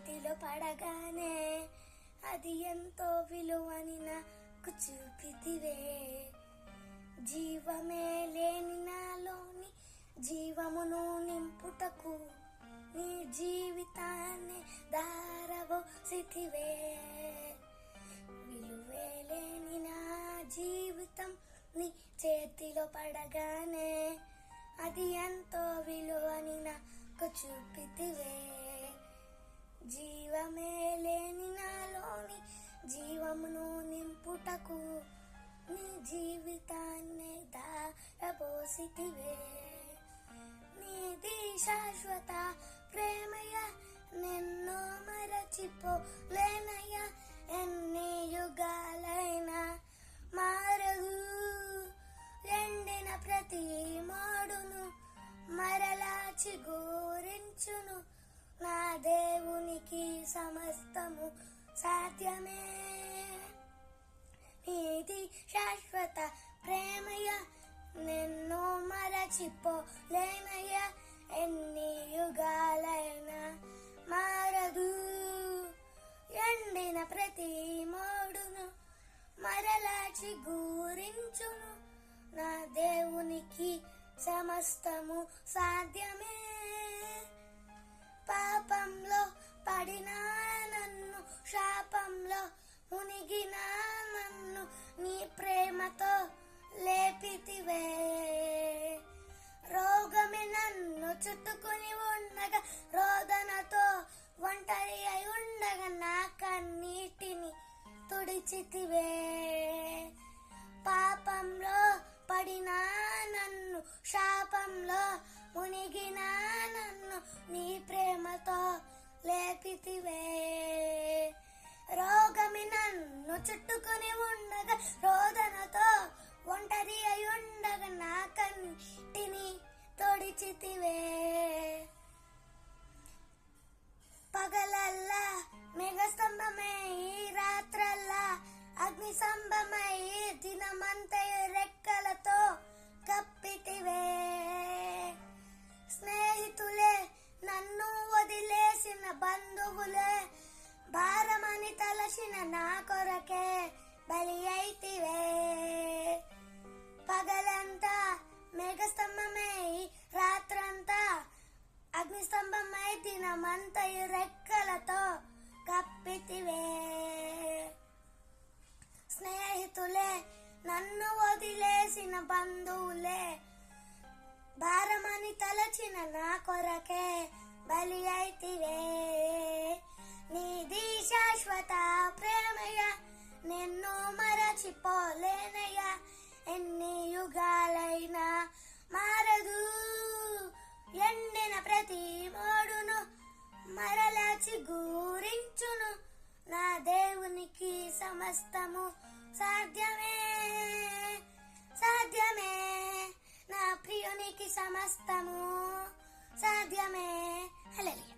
చేతిలో పడగానే అది ఎంతో విలువని నాకు చూపితివే. జీవమే లేని నాలోని జీవమును నింపుటకు నీ జీవితాన్ని దారబోసితివే. విలువే లేని నా జీవితం నీ చేతిలో పడగానే అది ఎంతో విలువని నాకు చూపితివే. జీవమే లేని నాలోని జీవమును నింపుటకు నీ జీవితాన్ని దారబోసితివే. నీది శాశ్వత ప్రేమయ నిన్ను మరచిపోలేనయ్య. ఎన్ని యుగాలైనా మారదు. ఎండిన ప్రతి మోడును మరలా చిగురించును. నా దేవునికి సమస్తము సాధ్యమే. నీది శాశ్వత ప్రేమయ నిన్ను మరచిపోలేనయ్య. ఎన్ని యుగాలైనా మారదు. ఎండిన ప్రతి మోడును మరలా చిగురించును. నా దేవునికి సమస్తము సాధ్యమే. పాపంలో పడిన నన్ను, శాపంలో మునిగిన నన్ను నీ ప్రేమతో లేపితివే. రోగమే నన్ను చుట్టుకుని ఉండగా, రోదనతో ఒంటరి అయి ఉండగా నా కన్నీటిని తుడిచితివే. పాపంలో పడిన నన్ను, శాపంలో మునిగిన నన్ను నీ ప్రేమతో లేపితివే. రోగమి నన్ను చుట్టుకుని ఉండగా, రోదనతో ఒంటరి అయి ఉండగా నా కంటిని తొడిచితివే. పగలల్లా మేఘస్తంభమై, రాత్రల్లా అగ్ని స్తంభమై, దినమంతయు రెక్కలతో కప్పితివే. స్నేహితులే నన్ను వదిలేసిన బంధువులే భారమని తలచిన నా కొరకే బలి అయితివే. పగలంతా మేఘస్తంభమై, రాత్రంతా అగ్నిస్తంభమై, దినమంతయు రెక్కలతో కప్పితివే. స్నేహితులే నన్ను వదిలేసిన బంధువులే భారమని తలచిన నా కొరకే బలి అయితివే. నీది శాశ్వత ప్రేమయ నిన్ను మరచిపోలేనయ్య. ఎన్ని యుగాలైనా మారదు. ఎండిన ప్రతి మోడును మరలా చిగురించును. నా దేవునికి సమస్తము సాధ్యమే. సాధ్యమే. నా ప్రియునికి సమస్తము సాధ్యమే. హల్లెలూయా.